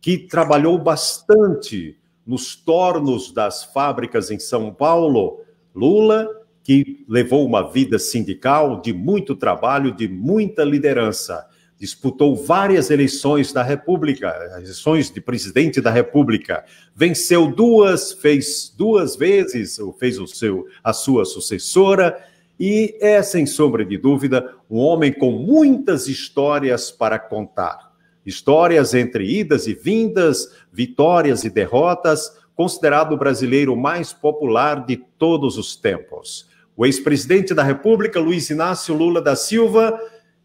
que trabalhou bastante nos tornos das fábricas em São Paulo. Lula, que levou uma vida sindical de muito trabalho, de muita liderança. Disputou várias eleições da República, eleições de presidente da República. Venceu duas, fez duas vezes, fez a sua sucessora, e é, sem sombra de dúvida, um homem com muitas histórias para contar. Histórias entre idas e vindas, vitórias e derrotas, considerado o brasileiro mais popular de todos os tempos. O ex-presidente da República, Luiz Inácio Lula da Silva,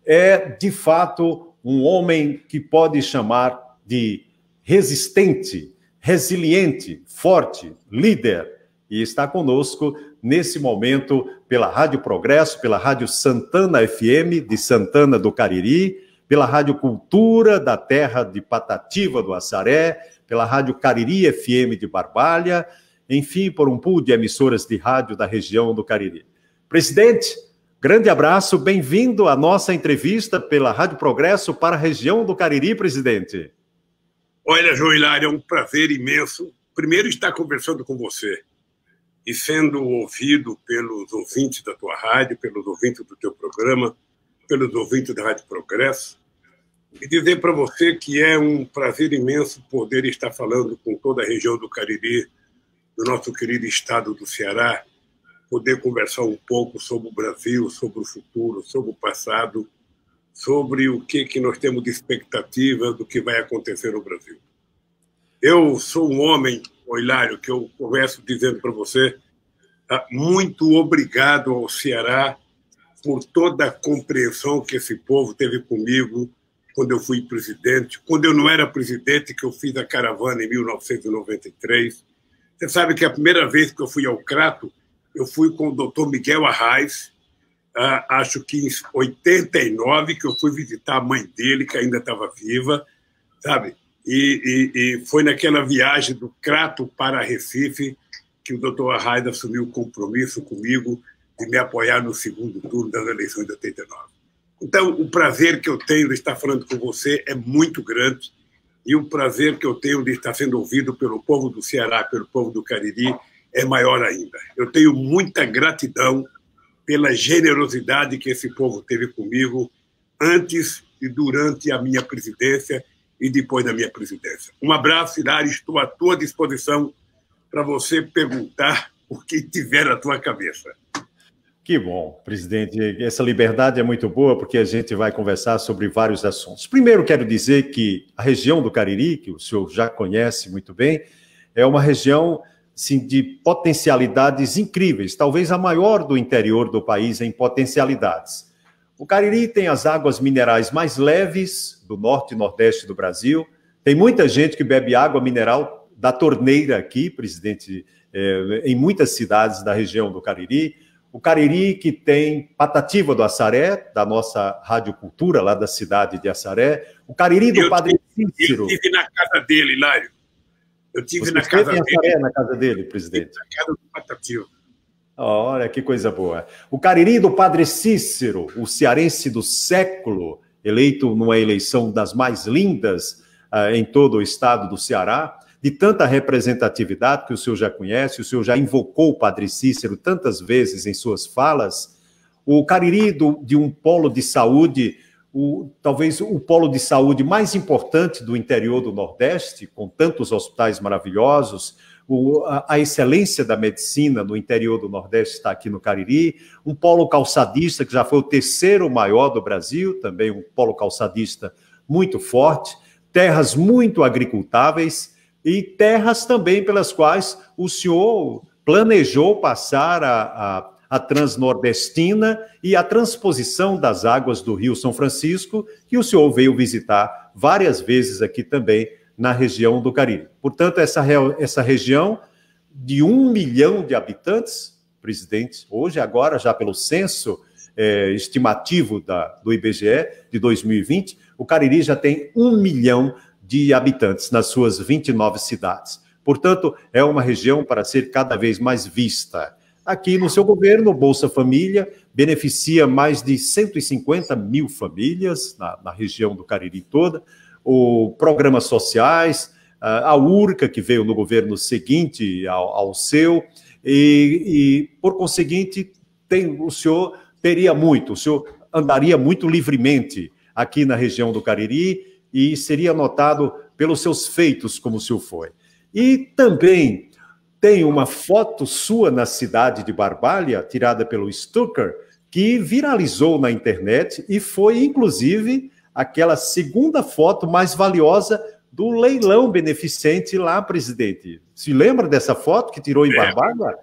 é, de fato, um homem que pode chamar de resistente, resiliente, forte, líder, e está conosco nesse momento pela Rádio Progresso, pela Rádio Santana FM de Santana do Cariri, pela Rádio Cultura da terra de Patativa do Assaré, pela Rádio Cariri FM de Barbalha, enfim, por um pool de emissoras de rádio da região do Cariri. Presidente, grande abraço, bem-vindo à nossa entrevista pela Rádio Progresso para a região do Cariri, presidente. Olha, João Hilário, é um prazer imenso, primeiro, estar conversando com você e sendo ouvido pelos ouvintes da tua rádio, pelos ouvintes do teu programa, pelos ouvintes da Rádio Progresso, e dizer para você que é um prazer imenso poder estar falando com toda a região do Cariri, do nosso querido estado do Ceará, poder conversar um pouco sobre o Brasil, sobre o futuro, sobre o passado, sobre o que nós temos de expectativa do que vai acontecer no Brasil. Eu sou um homem, Hilário, que eu começo dizendo para você, muito obrigado ao Ceará por toda a compreensão que esse povo teve comigo quando eu fui presidente, quando eu não era presidente, que eu fiz a caravana em 1993. Você sabe que a primeira vez que eu fui ao Crato, eu fui com o doutor Miguel Arraes, acho que em 89, que eu fui visitar a mãe dele, que ainda estava viva, sabe? E foi naquela viagem do Crato para Recife que o doutor Arraes assumiu o compromisso comigo de me apoiar no segundo turno das eleições de 89. Então, o prazer que eu tenho de estar falando com você é muito grande, e o prazer que eu tenho de estar sendo ouvido pelo povo do Ceará, pelo povo do Cariri, é maior ainda. Eu tenho muita gratidão pela generosidade que esse povo teve comigo antes e durante a minha presidência e depois da minha presidência. Um abraço, Hilário, estou à tua disposição para você perguntar o que tiver na tua cabeça. Que bom, presidente. Essa liberdade é muito boa, porque a gente vai conversar sobre vários assuntos. Primeiro, quero dizer que a região do Cariri, que o senhor já conhece muito bem, é uma região assim, de potencialidades incríveis, talvez a maior do interior do país em potencialidades. O Cariri tem as águas minerais mais leves do norte e nordeste do Brasil. Tem muita gente que bebe água mineral da torneira aqui, presidente, em muitas cidades da região do Cariri. O Cariri, que tem Patativa do Assaré, da nossa Rádio Cultura, lá da cidade de Assaré. O Cariri do Padre Cícero. Eu estive na casa dele, Hilário. Eu estive na casa dele. Assaré, na casa dele, presidente? Na casa do Patativa. Olha, que coisa boa. O Cariri do Padre Cícero, o cearense do século, eleito numa eleição das mais lindas em todo o estado do Ceará, de tanta representatividade que o senhor já conhece, o senhor já invocou o Padre Cícero tantas vezes em suas falas. O Cariri de um polo de saúde, talvez o polo de saúde mais importante do interior do Nordeste, com tantos hospitais maravilhosos, a excelência da medicina no interior do Nordeste está aqui no Cariri, um polo calçadista que já foi o terceiro maior do Brasil, também um polo calçadista muito forte, terras muito agricultáveis, e terras também pelas quais o senhor planejou passar a Transnordestina e a transposição das águas do Rio São Francisco, que o senhor veio visitar várias vezes aqui também na região do Cariri. Portanto, essa região de 1 milhão de habitantes, presidente, hoje, agora, já pelo censo estimativo do IBGE de 2020, o Cariri já tem 1 milhão de habitantes nas suas 29 cidades. Portanto, é uma região para ser cada vez mais vista. Aqui no seu governo, o Bolsa Família beneficia mais de 150 mil famílias na região do Cariri toda. os programas sociais, a URCA, que veio no governo seguinte ao seu, e por conseguinte, o senhor o senhor andaria muito livremente aqui na região do Cariri e seria notado pelos seus feitos como o senhor foi. E também tem uma foto sua na cidade de Barbalha, tirada pelo Stucker, que viralizou na internet e foi, inclusive, aquela segunda foto mais valiosa do leilão beneficente lá, presidente. Se lembra dessa foto que tirou em Barbalha?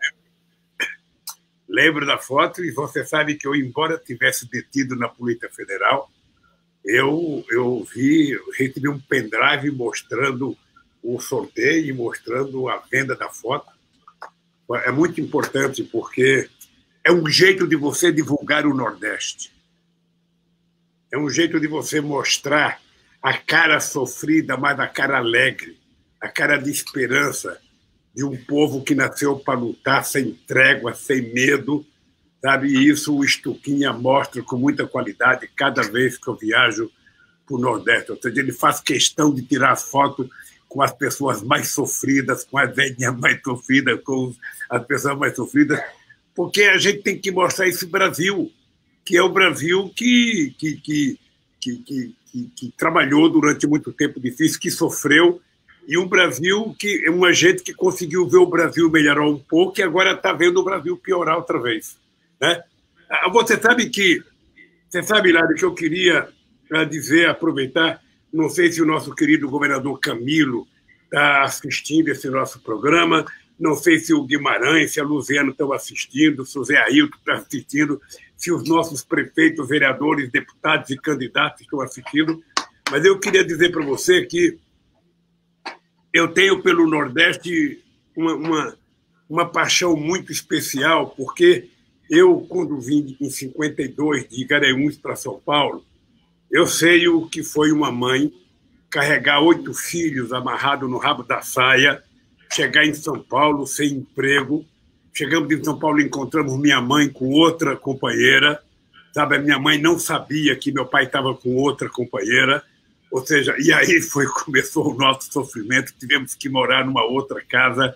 Lembro da foto, e você sabe que eu, embora tivesse detido na Polícia Federal, eu recebi um pendrive mostrando o sorteio e mostrando a venda da foto. É muito importante, porque é um jeito de você divulgar o Nordeste. É um jeito de você mostrar a cara sofrida, mas a cara alegre, a cara de esperança de um povo que nasceu para lutar sem trégua, sem medo, sabe? E isso o Stuquinha mostra com muita qualidade cada vez que eu viajo para o Nordeste. Ou seja, ele faz questão de tirar foto com as pessoas mais sofridas, com as velhinhas mais sofridas, com as pessoas mais sofridas, porque a gente tem que mostrar esse Brasil, que é o Brasil que trabalhou durante muito tempo difícil, que sofreu, e um Brasil que é uma gente que conseguiu ver o Brasil melhorar um pouco e agora está vendo o Brasil piorar outra vez, né? Você sabe, Lário, que eu queria dizer, aproveitar, não sei se o nosso querido governador Camilo está assistindo esse nosso programa, não sei se o Guimarães, se a Luziano estão assistindo, se o Zé Ailton está assistindo, se os nossos prefeitos, vereadores, deputados e candidatos estão assistindo, mas eu queria dizer para você que eu tenho pelo Nordeste uma paixão muito especial, porque eu, quando vim em 52 de Garanhuns para São Paulo, eu sei o que foi uma mãe carregar 8 filhos amarrados no rabo da saia, chegar em São Paulo sem emprego. Chegamos em São Paulo e encontramos minha mãe com outra companheira, sabe? A minha mãe não sabia que meu pai estava com outra companheira, ou seja, e aí começou o nosso sofrimento, tivemos que morar numa outra casa,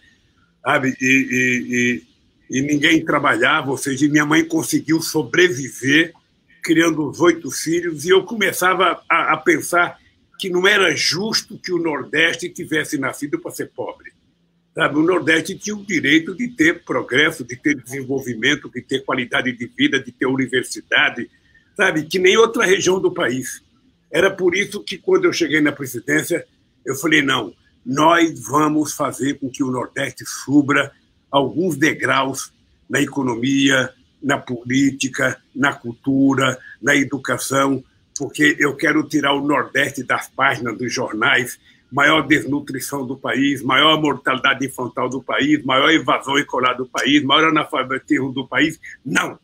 sabe? E ninguém trabalhava, ou seja, minha mãe conseguiu sobreviver criando os 8 filhos, e eu começava a pensar que não era justo que o Nordeste tivesse nascido para ser pobre. Sabe? O Nordeste tinha o direito de ter progresso, de ter desenvolvimento, de ter qualidade de vida, de ter universidade, sabe? Que nem outra região do país. Era por isso que, quando eu cheguei na presidência, eu falei, não, nós vamos fazer com que o Nordeste suba alguns degraus na economia, na política, na cultura, na educação, porque eu quero tirar o Nordeste das páginas dos jornais, maior desnutrição do país, maior mortalidade infantil do país, maior evasão escolar do país, maior analfabetismo do país. Não!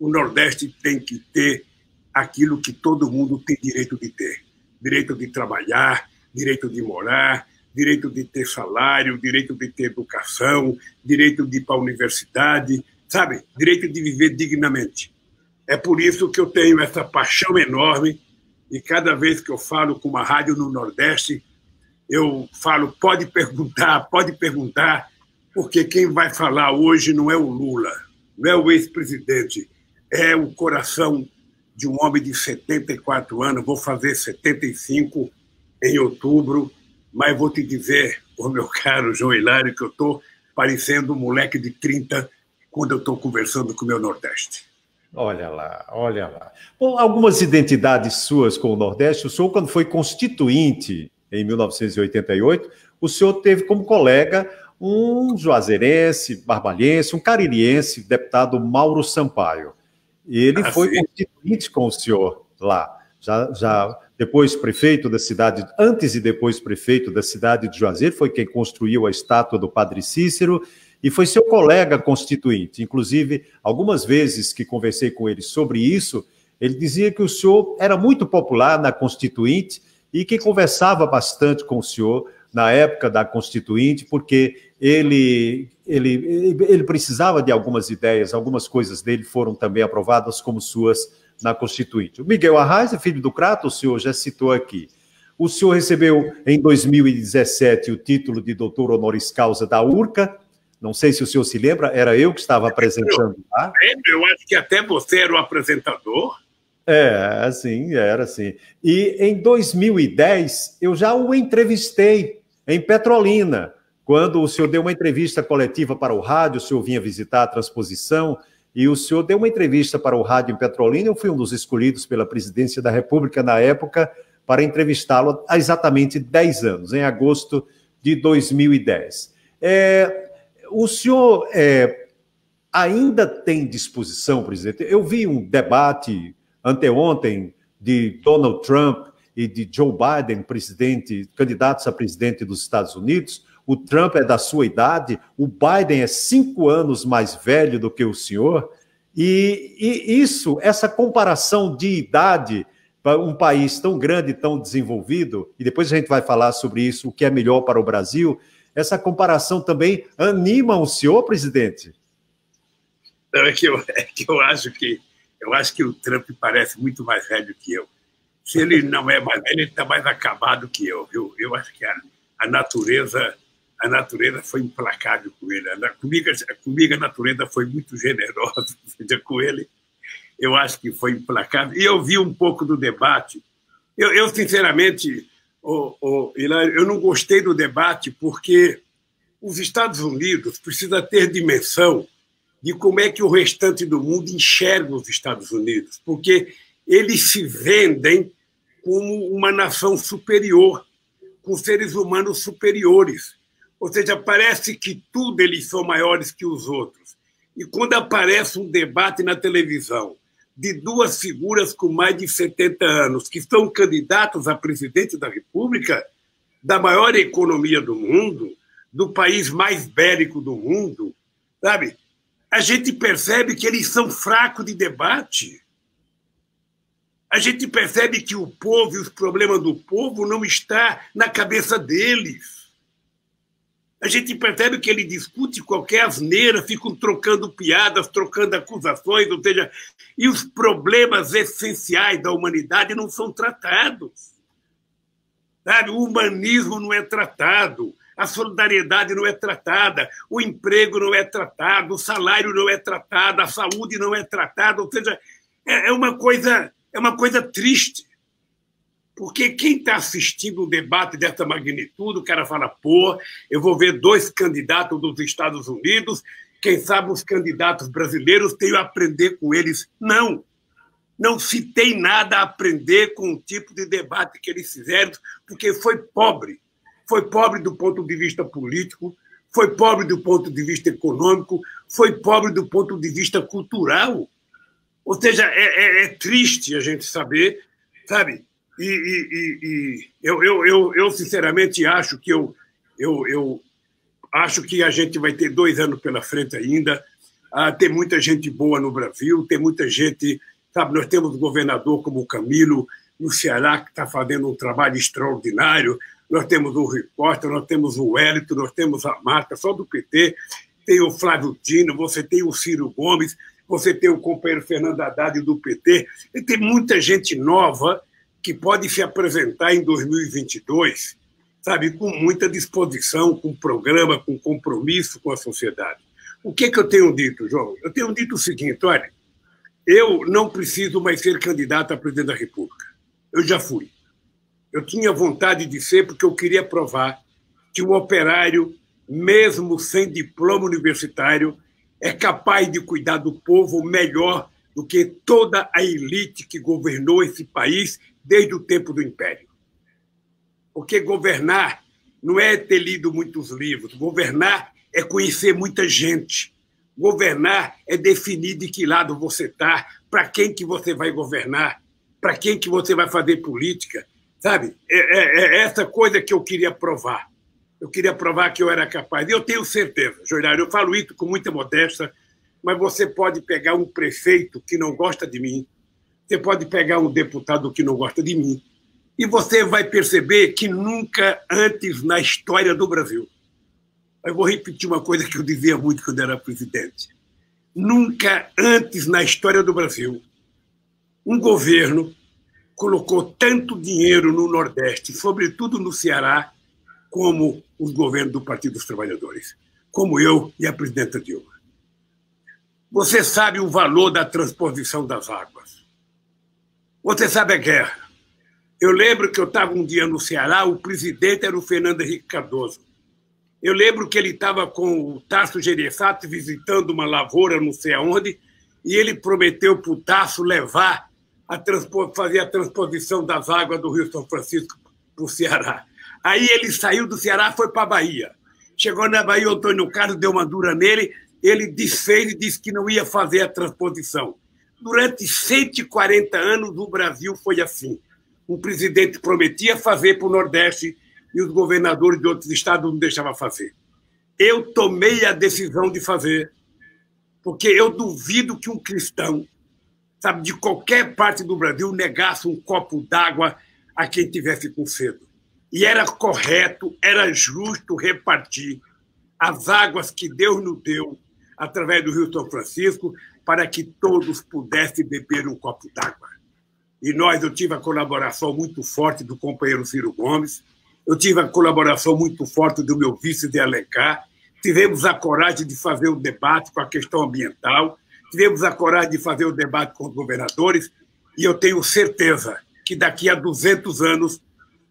O Nordeste tem que ter aquilo que todo mundo tem direito de ter. Direito de trabalhar, direito de morar, direito de ter salário, direito de ter educação, direito de ir para a universidade, sabe? Direito de viver dignamente. É por isso que eu tenho essa paixão enorme, e cada vez que eu falo com uma rádio no Nordeste, eu falo, pode perguntar, porque quem vai falar hoje não é o Lula, não é o ex-presidente, é o coração de um homem de 74 anos, vou fazer 75 em outubro, mas vou te dizer, ô meu caro João Hilário, que eu estou parecendo um moleque de 30 quando eu estou conversando com o meu Nordeste. Olha lá, olha lá. Bom, algumas identidades suas com o Nordeste, o senhor, quando foi constituinte em 1988, o senhor teve como colega um juazeirense, barbalhense, um caririense, deputado Mauro Sampaio. Ele foi constituinte com o senhor lá, já depois prefeito da cidade, antes e depois prefeito da cidade de Juazeiro, foi quem construiu a estátua do Padre Cícero, e foi seu colega constituinte. Inclusive, algumas vezes que conversei com ele sobre isso, ele dizia que o senhor era muito popular na Constituinte e que conversava bastante com o senhor na época da Constituinte, porque ele precisava de algumas ideias, algumas coisas dele foram também aprovadas como suas na Constituinte. O Miguel Arraes é filho do Crato, o senhor já citou aqui. O senhor recebeu, em 2017, o título de doutor honoris causa da URCA. Não sei se o senhor se lembra, era eu que estava apresentando lá. Eu acho que até você era o apresentador. Assim, era assim. E em 2010, eu já o entrevistei em Petrolina, quando o senhor deu uma entrevista coletiva para o rádio, o senhor vinha visitar a transposição, e o senhor deu uma entrevista para o rádio em Petrolina. Eu fui um dos escolhidos pela presidência da República na época para entrevistá-lo há exatamente 10 anos, em agosto de 2010. O senhor ainda tem disposição, presidente? Eu vi um debate anteontem de Donald Trump e de Joe Biden, candidatos a presidente dos Estados Unidos. O Trump é da sua idade, o Biden é 5 anos mais velho do que o senhor, e essa comparação de idade para um país tão grande, tão desenvolvido, e depois a gente vai falar sobre isso, o que é melhor para o Brasil, essa comparação também anima o senhor, presidente? Não, eu acho que o Trump parece muito mais velho que eu. Se ele não é mais velho, ele está mais acabado que eu. Eu acho que a natureza foi implacável com ele. Comigo a natureza foi muito generosa, com ele eu acho que foi implacável. E eu vi um pouco do debate. Eu sinceramente, Hilário, eu não gostei do debate porque os Estados Unidos precisam ter dimensão de como é que o restante do mundo enxerga os Estados Unidos, porque eles se vendem como uma nação superior, com seres humanos superiores. Ou seja, parece que tudo eles são maiores que os outros. E quando aparece um debate na televisão de 2 figuras com mais de 70 anos, que são candidatos a presidente da República, da maior economia do mundo, do país mais bélico do mundo, sabe? A gente percebe que eles são fracos de debate. A gente percebe que o povo e os problemas do povo não estão na cabeça deles. A gente percebe que ele discute qualquer asneira, ficam trocando piadas, trocando acusações, ou seja, e os problemas essenciais da humanidade não são tratados. Sabe? O humanismo não é tratado, a solidariedade não é tratada, o emprego não é tratado, o salário não é tratado, a saúde não é tratada, ou seja, é uma coisa triste. Porque quem está assistindo um debate dessa magnitude, o cara fala, pô, eu vou ver 2 candidatos dos Estados Unidos, quem sabe os candidatos brasileiros, tenho a aprender com eles. Não se tem nada a aprender com o tipo de debate que eles fizeram, porque foi pobre. Foi pobre do ponto de vista político, foi pobre do ponto de vista econômico, foi pobre do ponto de vista cultural. Ou seja, é triste a gente saber, sabe? Eu sinceramente acho que acho que a gente vai ter 2 anos pela frente ainda. Tem muita gente boa no Brasil, tem muita gente, sabe? Nós temos um governador como o Camilo no Ceará que está fazendo um trabalho extraordinário. Nós temos o repórter, nós temos o Wellington, nós temos a Marta, só do PT. Tem o Flávio Dino, você tem o Ciro Gomes, você tem o companheiro Fernando Haddad do PT. E tem muita gente nova que pode se apresentar em 2022, sabe, com muita disposição, com programa, com compromisso com a sociedade. O que eu tenho dito, João? Eu tenho dito o seguinte, olha, eu não preciso mais ser candidato a presidente da República. Eu já fui. Eu tinha vontade de ser porque eu queria provar que o operário, mesmo sem diploma universitário, é capaz de cuidar do povo melhor do que toda a elite que governou esse país desde o tempo do Império. Porque governar não é ter lido muitos livros, governar é conhecer muita gente. Governar é definir de que lado você está, para quem que você vai governar, para quem que você vai fazer política, sabe? É essa coisa que eu queria provar. Eu queria provar que eu era capaz. E eu tenho certeza, Joilário, eu falo isso com muita modéstia, mas você pode pegar um prefeito que não gosta de mim, você pode pegar um deputado que não gosta de mim, e você vai perceber que nunca antes na história do Brasil, eu vou repetir uma coisa que eu dizia muito quando era presidente, nunca antes na história do Brasil, um governo colocou tanto dinheiro no Nordeste, sobretudo no Ceará, como os governos do Partido dos Trabalhadores, como eu e a presidenta Dilma. Você sabe o valor da transposição das águas. Você sabe a guerra. Eu lembro que eu estava um dia no Ceará, o presidente era o Fernando Henrique Cardoso. Eu lembro que ele estava com o Tasso Gereissati visitando uma lavoura não sei aonde, e ele prometeu para o Tasso levar fazer a transposição das águas do Rio São Francisco para o Ceará. Aí ele saiu do Ceará e foi para a Bahia. Chegou na Bahia, o Antônio Carlos deu uma dura nele, ele desfez e disse que não ia fazer a transposição. Durante 140 anos, o Brasil foi assim. Um presidente prometia fazer para o Nordeste e os governadores de outros estados não deixavam fazer. Eu tomei a decisão de fazer, porque eu duvido que um cristão, sabe, de qualquer parte do Brasil, negasse um copo d'água a quem tivesse com sede. E era correto, era justo repartir as águas que Deus nos deu através do Rio São Francisco para que todos pudessem beber um copo d'água. E eu tive a colaboração muito forte do companheiro Ciro Gomes, eu tive a colaboração muito forte do meu vice de Alencar, tivemos a coragem de fazer o debate com a questão ambiental, tivemos a coragem de fazer o debate com os governadores, e eu tenho certeza que daqui a 200 anos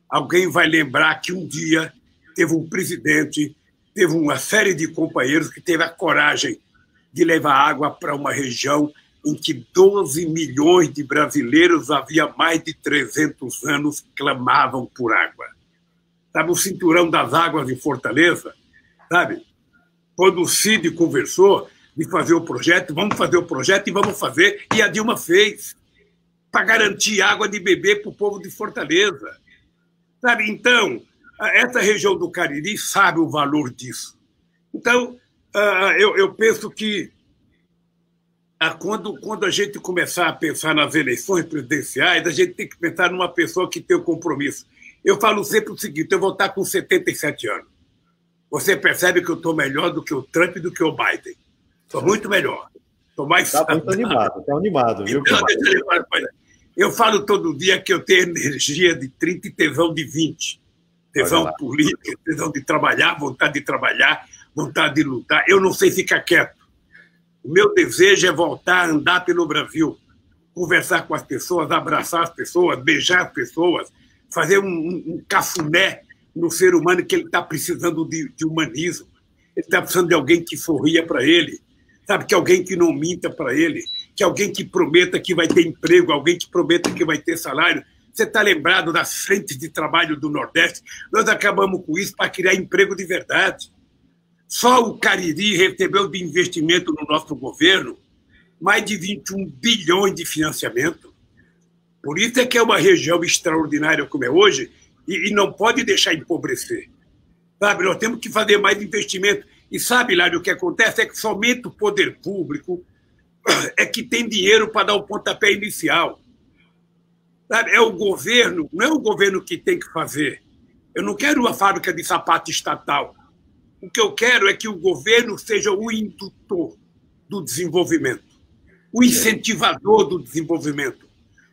alguém vai lembrar que um dia teve um presidente, teve uma série de companheiros que teve a coragem de levar água para uma região em que 12 milhões de brasileiros havia mais de 300 anos clamavam por água. Sabe, o cinturão das águas em Fortaleza, sabe? Quando o Cid conversou de fazer o projeto, vamos fazer o projeto e vamos fazer, e a Dilma fez, para garantir água de beber para o povo de Fortaleza. Sabe? Então, essa região do Cariri sabe o valor disso. Então, eu penso que quando a gente começar a pensar nas eleições presidenciais, a gente tem que pensar numa pessoa que tem o compromisso. Eu falo sempre o seguinte, eu vou estar com 77 anos. Você percebe que eu estou melhor do que o Trump e do que o Biden. Estou muito melhor. Estou mais saudável. Está animado, viu? Então, eu falo todo dia que eu tenho energia de 30 e tesão de 20. Tesão político, tesão de trabalhar, vontade de lutar. Eu não sei ficar quieto. O meu desejo é voltar a andar pelo Brasil, conversar com as pessoas, abraçar as pessoas, beijar as pessoas, fazer um cafuné no ser humano que ele está precisando de humanismo. Ele está precisando de alguém que sorria para ele, sabe, que alguém que não minta para ele, que alguém que prometa que vai ter emprego, alguém que prometa que vai ter salário. Você está lembrado das frentes de trabalho do Nordeste? Nós acabamos com isso para criar emprego de verdade. Só o Cariri recebeu de investimento no nosso governo mais de 21 bilhões de financiamento. Por isso é que é uma região extraordinária como é hoje e não pode deixar empobrecer. Sabe, nós temos que fazer mais investimento. E sabe, Lário, o que acontece é que somente o poder público é que tem dinheiro para dar o pontapé inicial. Sabe, é o governo, não é o governo que tem que fazer. Eu não quero uma fábrica de sapato estatal. O que eu quero é que o governo seja o indutor do desenvolvimento, o incentivador do desenvolvimento,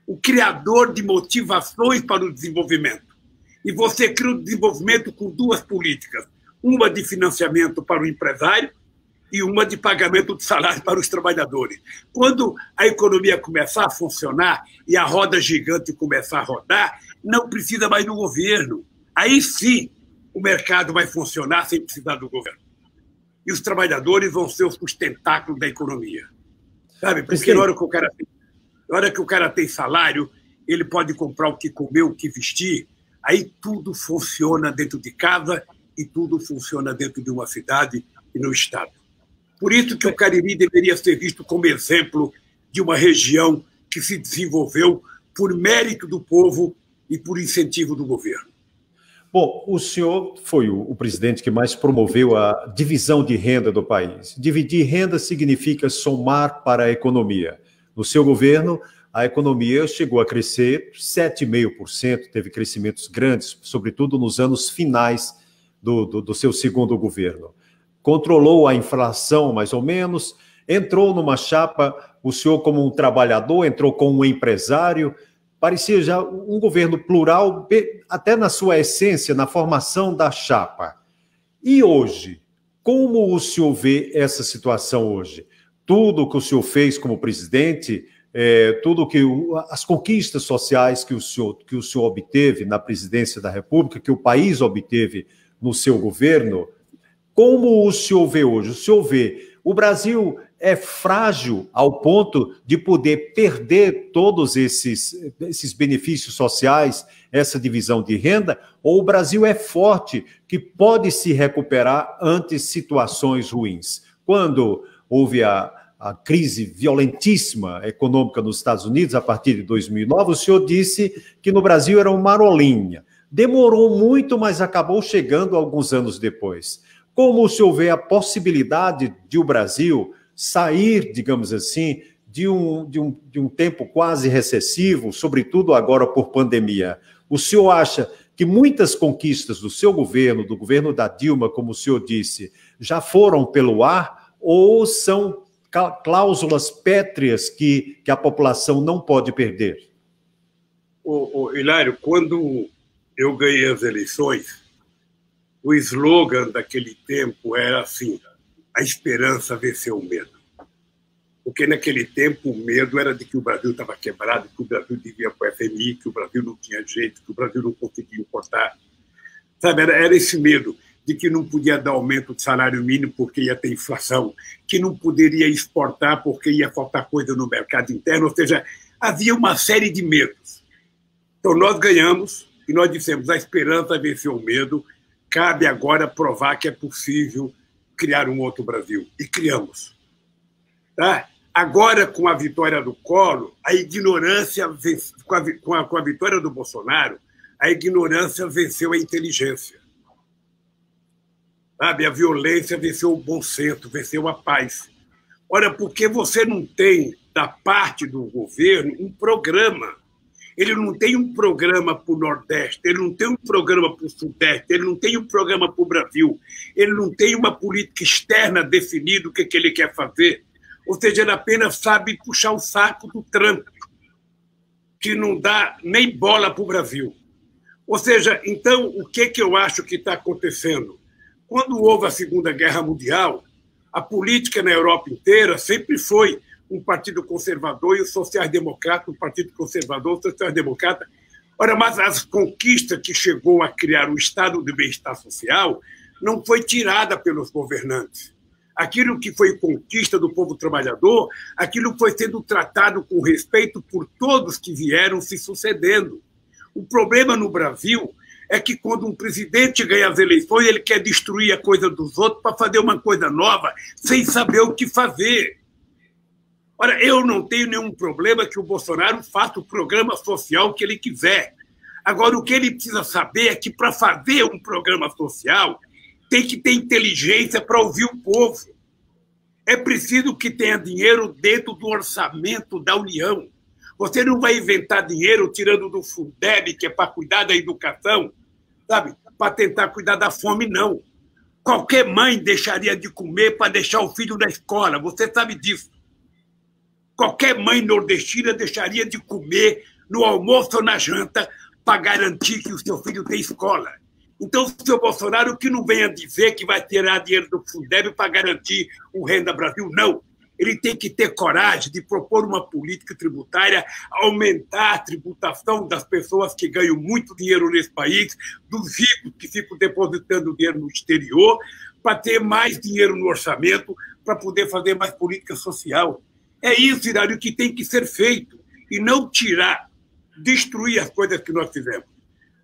o criador de motivações para o desenvolvimento. E você cria o desenvolvimento com duas políticas, uma de financiamento para o empresário e uma de pagamento de salário para os trabalhadores. Quando a economia começar a funcionar e a roda gigante começar a rodar, não precisa mais do governo. Aí sim o mercado vai funcionar sem precisar do governo. E os trabalhadores vão ser o sustentáculo da economia. Sabe? Porque na hora que o cara tem salário, ele pode comprar o que comer, o que vestir, aí tudo funciona dentro de casa e tudo funciona dentro de uma cidade e no Estado. Por isso que o Cariri deveria ser visto como exemplo de uma região que se desenvolveu por mérito do povo e por incentivo do governo. Bom, o senhor foi o presidente que mais promoveu a divisão de renda do país. Dividir renda significa somar para a economia. No seu governo, a economia chegou a crescer 7,5%, teve crescimentos grandes, sobretudo nos anos finais do seu segundo governo. Controlou a inflação, mais ou menos, entrou numa chapa, o senhor como um trabalhador, entrou como um empresário, parecia já um governo plural, até na sua essência, na formação da chapa. E hoje, como o senhor vê essa situação hoje? Tudo que o senhor fez como presidente, as conquistas sociais que o senhor obteve na presidência da República, que o país obteve no seu governo, como o senhor vê hoje? O senhor vê o Brasil é frágil ao ponto de poder perder todos esses benefícios sociais, essa divisão de renda, ou o Brasil é forte, que pode se recuperar ante situações ruins? Quando houve a crise violentíssima econômica nos Estados Unidos, a partir de 2009, o senhor disse que no Brasil era uma marolinha. Demorou muito, mas acabou chegando alguns anos depois. Como o senhor vê a possibilidade de o Brasil sair, digamos assim, de um tempo quase recessivo, sobretudo agora por pandemia? O senhor acha que muitas conquistas do seu governo, do governo da Dilma, como o senhor disse, já foram pelo ar ou são cláusulas pétreas que a população não pode perder? Hilário, quando eu ganhei as eleições, o slogan daquele tempo era assim: a esperança venceu o medo. Porque naquele tempo o medo era de que o Brasil estava quebrado, que o Brasil devia para o FMI, que o Brasil não tinha jeito, que o Brasil não conseguia importar. Sabe, era esse medo de que não podia dar aumento de salário mínimo porque ia ter inflação, que não poderia exportar porque ia faltar coisa no mercado interno, ou seja, havia uma série de medos. Então nós ganhamos e nós dissemos: a esperança venceu o medo, cabe agora provar que é possível criar um outro Brasil. E criamos. Tá? Agora, com a vitória do Collor, a ignorância, com a vitória do Bolsonaro, a ignorância venceu a inteligência. Sabe? A violência venceu o bom senso, venceu a paz. Ora, porque você não tem, da parte do governo, um programa. Ele não tem um programa para o Nordeste, ele não tem um programa para o Sudeste, ele não tem um programa para o Brasil, ele não tem uma política externa definida, o que ele quer fazer. Ou seja, ele apenas sabe puxar o saco do Trump, que não dá nem bola para o Brasil. Ou seja, então, o que eu acho que está acontecendo? Quando houve a Segunda Guerra Mundial, a política na Europa inteira sempre foi um partido conservador e o social-democrata, um partido conservador e o social-democrata. Ora, mas as conquistas que chegou a criar o Estado de Bem-Estar Social não foi tirada pelos governantes. Aquilo que foi conquista do povo trabalhador, aquilo foi sendo tratado com respeito por todos que vieram se sucedendo. O problema no Brasil é que quando um presidente ganha as eleições, ele quer destruir a coisa dos outros para fazer uma coisa nova, sem saber o que fazer. Ora, eu não tenho nenhum problema que o Bolsonaro faça o programa social que ele quiser. Agora, o que ele precisa saber é que, para fazer um programa social, tem que ter inteligência para ouvir o povo. É preciso que tenha dinheiro dentro do orçamento da União. Você não vai inventar dinheiro tirando do Fundeb, que é para cuidar da educação, sabe? Para tentar cuidar da fome, não. Qualquer mãe deixaria de comer para deixar o filho na escola, você sabe disso. Qualquer mãe nordestina deixaria de comer no almoço ou na janta para garantir que o seu filho tem escola. Então, o senhor Bolsonaro, que não venha dizer que vai tirar dinheiro do Fundeb para garantir o Renda Brasil, não. Ele tem que ter coragem de propor uma política tributária, aumentar a tributação das pessoas que ganham muito dinheiro nesse país, dos ricos que ficam depositando dinheiro no exterior, para ter mais dinheiro no orçamento, para poder fazer mais política social. É isso, Hilário, que tem que ser feito, e não tirar, destruir as coisas que nós fizemos.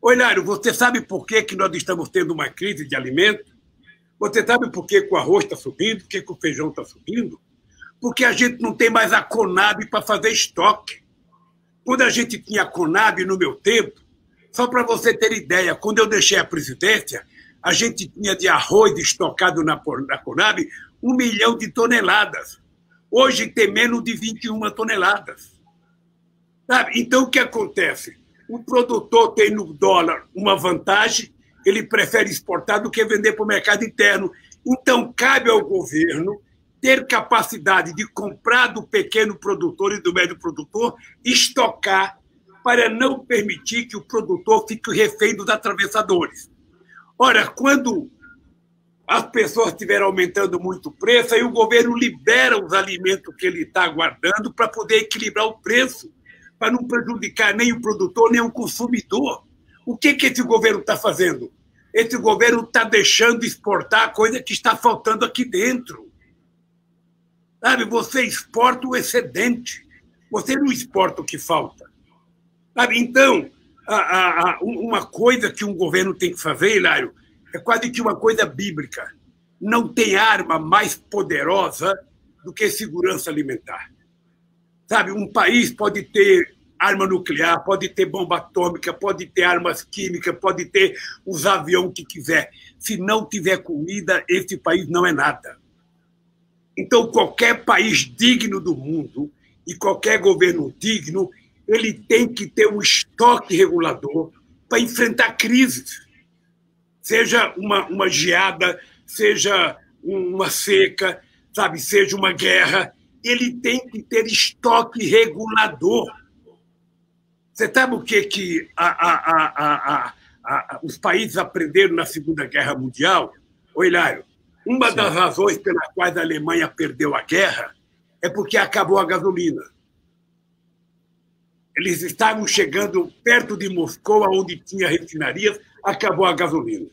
Ô, Hilário, você sabe por que nós estamos tendo uma crise de alimento? Você sabe por que o arroz está subindo, por que o feijão está subindo? Porque a gente não tem mais a Conab para fazer estoque. Quando a gente tinha a Conab no meu tempo, só para você ter ideia, quando eu deixei a presidência, a gente tinha de arroz estocado na Conab 1 milhão de toneladas. Hoje tem menos de 21 toneladas. Sabe? Então, o que acontece? O produtor tem no dólar uma vantagem, ele prefere exportar do que vender para o mercado interno. Então, cabe ao governo ter capacidade de comprar do pequeno produtor e do médio produtor, estocar para não permitir que o produtor fique refém dos atravessadores. Ora, quando as pessoas estiverem aumentando muito o preço, aí o governo libera os alimentos que ele está guardando para poder equilibrar o preço, para não prejudicar nem o produtor, nem o consumidor. O que esse governo está fazendo? Esse governo está deixando exportar a coisa que está faltando aqui dentro. Sabe, você exporta o excedente, você não exporta o que falta. Sabe? Então, uma coisa que um governo tem que fazer, Hilário, é quase que uma coisa bíblica. Não tem arma mais poderosa do que segurança alimentar. Sabe, um país pode ter arma nuclear, pode ter bomba atômica, pode ter armas químicas, pode ter os aviões que quiser. Se não tiver comida, esse país não é nada. Então, qualquer país digno do mundo e qualquer governo digno, ele tem que ter um estoque regulador para enfrentar crises. Seja uma geada, seja uma seca, sabe, seja uma guerra, ele tem que ter estoque regulador. Você sabe o que os países aprenderam na Segunda Guerra Mundial? Ô, Hilário, uma das razões pelas quais a Alemanha perdeu a guerra é porque acabou a gasolina. Eles estavam chegando perto de Moscou, onde tinha refinarias, acabou a gasolina.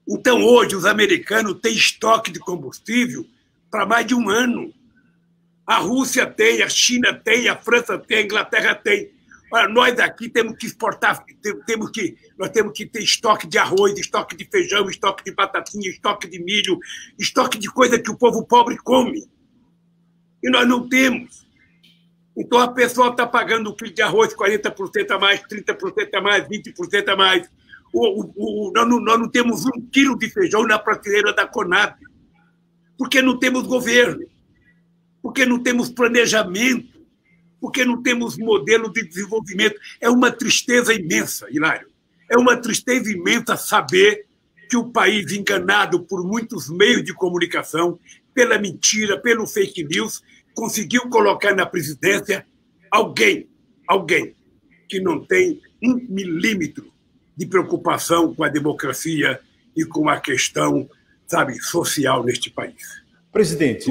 Então, hoje, os americanos têm estoque de combustível para mais de um ano. A Rússia tem, a China tem, a França tem, a Inglaterra tem. Olha, nós aqui temos que exportar, nós temos que ter estoque de arroz, estoque de feijão, estoque de batatinha, estoque de milho, estoque de coisa que o povo pobre come. E nós não temos. Então, a pessoa está pagando um quilo de arroz 40% a mais, 30% a mais, 20% a mais. Nós não temos um quilo de feijão na prateleira da Conab, porque não temos governo, porque não temos planejamento, porque não temos modelo de desenvolvimento. É uma tristeza imensa, Hilário. É uma tristeza imensa saber que o país, enganado por muitos meios de comunicação, pela mentira, pelo fake news, conseguiu colocar na presidência alguém que não tem 1 milímetro de preocupação com a democracia e com a questão, sabe, social neste país. Presidente,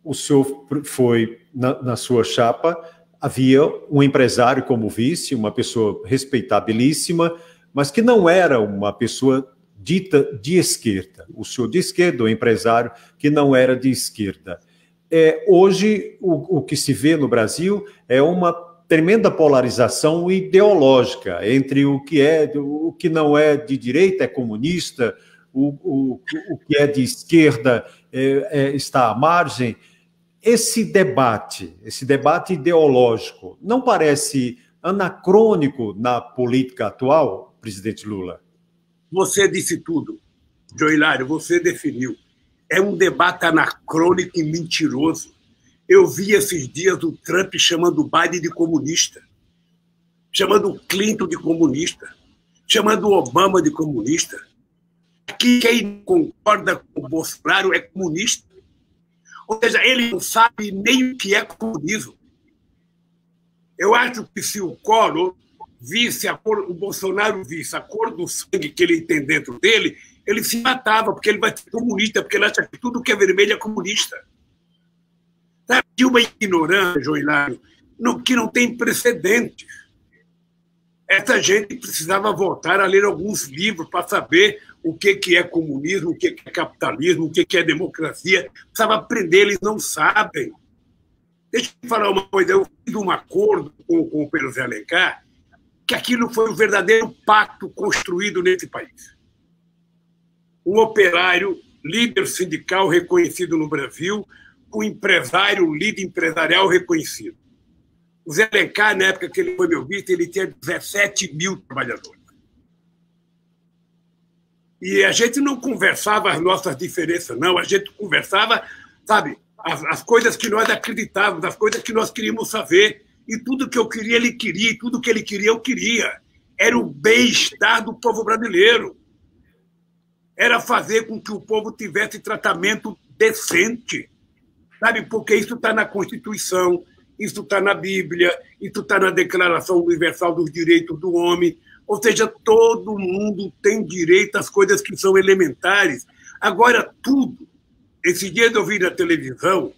o senhor foi, na sua chapa, havia um empresário como vice, uma pessoa respeitabilíssima, mas que não era uma pessoa dita de esquerda. O senhor de esquerda, o empresário que não era de esquerda. Hoje, o que se vê no Brasil é uma tremenda polarização ideológica entre o que não é de direita é comunista, o que é de esquerda está à margem. Esse debate ideológico não parece anacrônico na política atual, presidente Lula? Você disse tudo, Joilário, você definiu. É um debate anacrônico e mentiroso. Eu vi esses dias o Trump chamando o Biden de comunista, chamando o Clinton de comunista, chamando o Obama de comunista. Aqui quem concorda com o Bolsonaro é comunista. Ou seja, ele não sabe nem o que é comunismo. Eu acho que se o Collor visse o Bolsonaro visse a cor do sangue que ele tem dentro dele, ele se matava, porque ele vai ser comunista, porque ele acha que tudo que é vermelho é comunista. Sabe? De uma ignorância, Joilário, que não tem precedentes. Essa gente precisava voltar a ler alguns livros para saber o que é comunismo, o que é capitalismo, o que é democracia. Precisava aprender, eles não sabem. Deixa eu falar uma coisa, eu fiz um acordo com o Pedro Zé Alencar, que aquilo foi um verdadeiro pacto construído nesse país. Um operário, líder sindical reconhecido no Brasil, com um empresário, líder empresarial reconhecido. O Zé Alencar, na época que ele foi meu vice, ele tinha 17 mil trabalhadores. E a gente não conversava as nossas diferenças, não. A gente conversava, sabe, as coisas que nós acreditávamos, as coisas que nós queríamos saber. E tudo que eu queria, ele queria. E tudo que ele queria, eu queria. Era o bem-estar do povo brasileiro. Era fazer com que o povo tivesse tratamento decente. Sabe, porque isso está na Constituição, isso está na Bíblia, isso está na Declaração Universal dos Direitos do Homem. Ou seja, todo mundo tem direito às coisas que são elementares. Agora, tudo. Esse dia eu vi na televisão